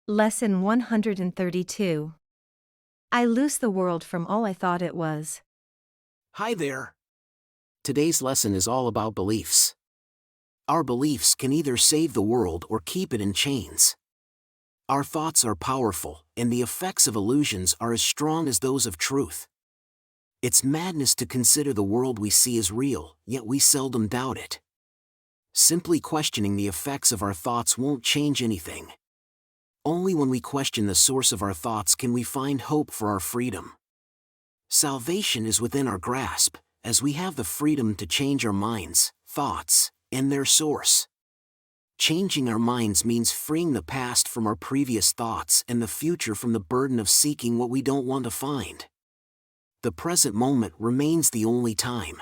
Lesson 132. I loose the world from all I thought it was. Hi there. Today's lesson is all about beliefs. Our beliefs can either save the world or keep it in chains. Our thoughts are powerful, and the effects of illusions are as strong as those of truth. It's madness to consider the world we see as real, yet we seldom doubt it. Simply questioning the effects of our thoughts won't change anything. Only when we question the source of our thoughts can we find hope for our freedom. Salvation is within our grasp, as we have the freedom to change our minds, thoughts, and their source. Changing our minds means freeing the past from our previous thoughts and the future from the burden of seeking what we don't want to find. The present moment remains the only time.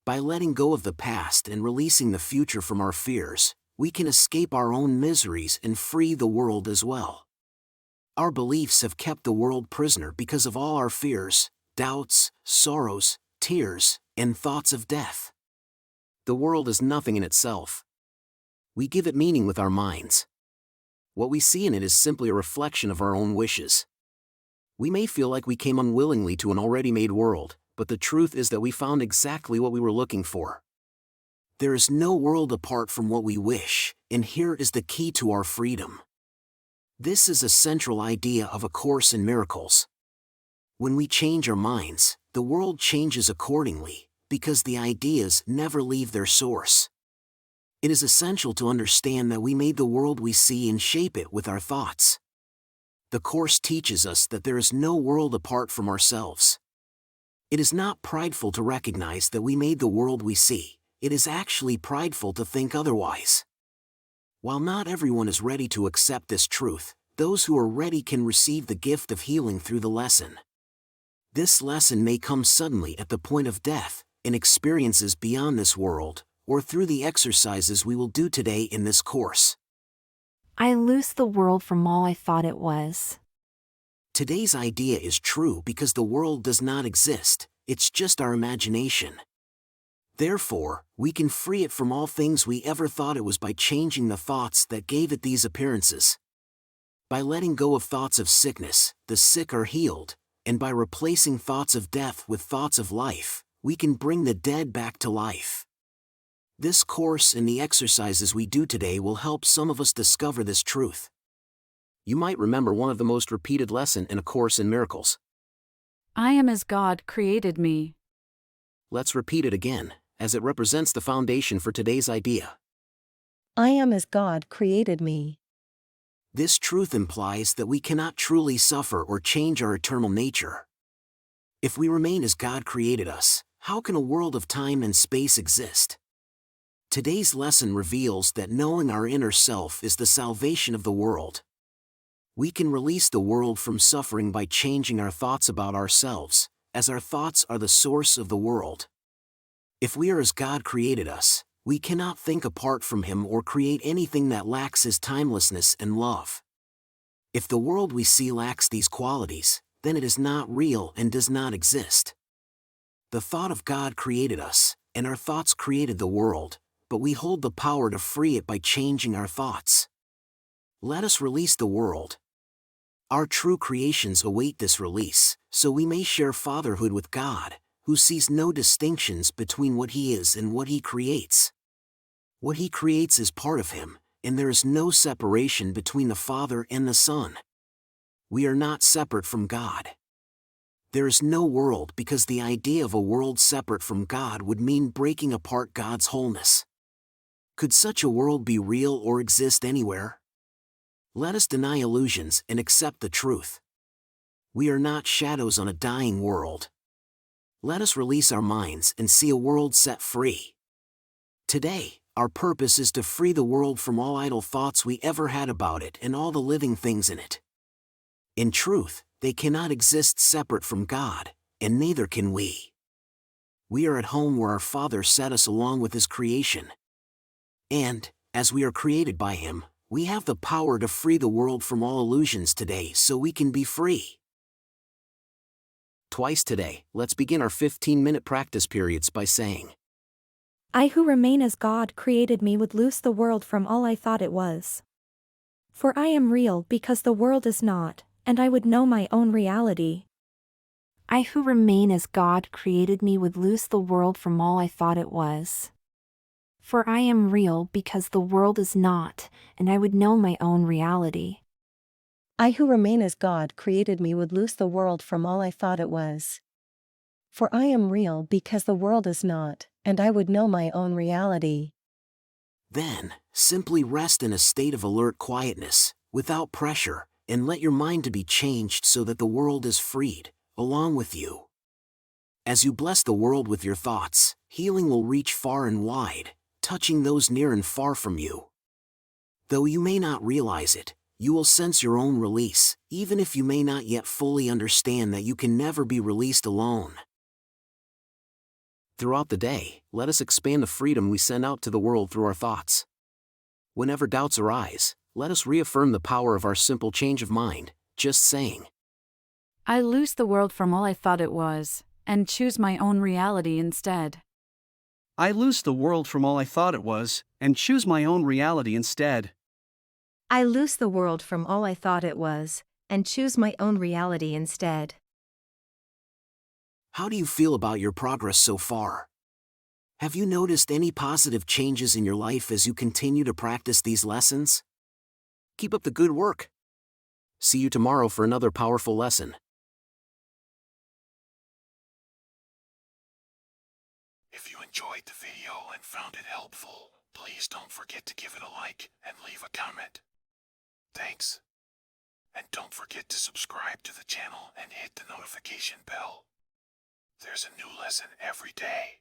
By letting go of the past and releasing the future from our fears, we can escape our own miseries and free the world as well. Our beliefs have kept the world prisoner because of all our fears, doubts, sorrows, tears, and thoughts of death. The world is nothing in itself. We give it meaning with our minds. What we see in it is simply a reflection of our own wishes. We may feel like we came unwillingly to an already made world, but the truth is that we found exactly what we were looking for. There is no world apart from what we wish, and here is the key to our freedom. This is a central idea of A Course in Miracles. When we change our minds, the world changes accordingly, because the ideas never leave their source. It is essential to understand that we made the world we see and shape it with our thoughts. The Course teaches us that there is no world apart from ourselves. It is not prideful to recognize that we made the world we see. It is actually prideful to think otherwise. While not everyone is ready to accept this truth, those who are ready can receive the gift of healing through the lesson. This lesson may come suddenly at the point of death, in experiences beyond this world, or through the exercises we will do today in this course. I loose the world from all I thought it was. Today's idea is true because the world does not exist, it's just our imagination. Therefore, we can free it from all things we ever thought it was by changing the thoughts that gave it these appearances. By letting go of thoughts of sickness, the sick are healed, and by replacing thoughts of death with thoughts of life, we can bring the dead back to life. This course and the exercises we do today will help some of us discover this truth. You might remember one of the most repeated lessons in A Course in Miracles. I am as God created me. Let's repeat it again, as it represents the foundation for today's idea. I am as God created me. This truth implies that we cannot truly suffer or change our eternal nature. If we remain as God created us, how can a world of time and space exist? Today's lesson reveals that knowing our inner self is the salvation of the world. We can release the world from suffering by changing our thoughts about ourselves, as our thoughts are the source of the world. If we are as God created us, we cannot think apart from Him or create anything that lacks His timelessness and love. If the world we see lacks these qualities, then it is not real and does not exist. The thought of God created us, and our thoughts created the world, but we hold the power to free it by changing our thoughts. Let us release the world. Our true creations await this release, so we may share fatherhood with God, who sees no distinctions between what He is and what He creates. What He creates is part of Him, and there is no separation between the Father and the Son. We are not separate from God. There is no world because the idea of a world separate from God would mean breaking apart God's wholeness. Could such a world be real or exist anywhere? Let us deny illusions and accept the truth. We are not shadows on a dying world. Let us release our minds and see a world set free. Today, our purpose is to free the world from all idle thoughts we ever had about it and all the living things in it. In truth, they cannot exist separate from God, and neither can we. We are at home where our Father set us along with His creation. And, as we are created by Him, we have the power to free the world from all illusions today so we can be free. Twice today, let's begin our 15-minute practice periods by saying, I who remain as God created me would loose the world from all I thought it was. For I am real because the world is not, and I would know my own reality. I who remain as God created me would loose the world from all I thought it was. For I am real because the world is not, and I would know my own reality. I who remain as God created me would loose the world from all I thought it was. For I am real because the world is not, and I would know my own reality. Then, simply rest in a state of alert quietness, without pressure, and let your mind to be changed so that the world is freed, along with you. As you bless the world with your thoughts, healing will reach far and wide, touching those near and far from you. Though you may not realize it, you will sense your own release, even if you may not yet fully understand that you can never be released alone. Throughout the day, let us expand the freedom we send out to the world through our thoughts. Whenever doubts arise, let us reaffirm the power of our simple change of mind, just saying, I loose the world from all I thought it was, and choose my own reality instead. I loose the world from all I thought it was, and choose my own reality instead. I loose the world from all I thought it was, and choose my own reality instead. How do you feel about your progress so far? Have you noticed any positive changes in your life as you continue to practice these lessons? Keep up the good work. See you tomorrow for another powerful lesson. If you enjoyed the video and found it helpful, please don't forget to give it a like and leave a comment. Thanks. And don't forget to subscribe to the channel and hit the notification bell. There's a new lesson every day.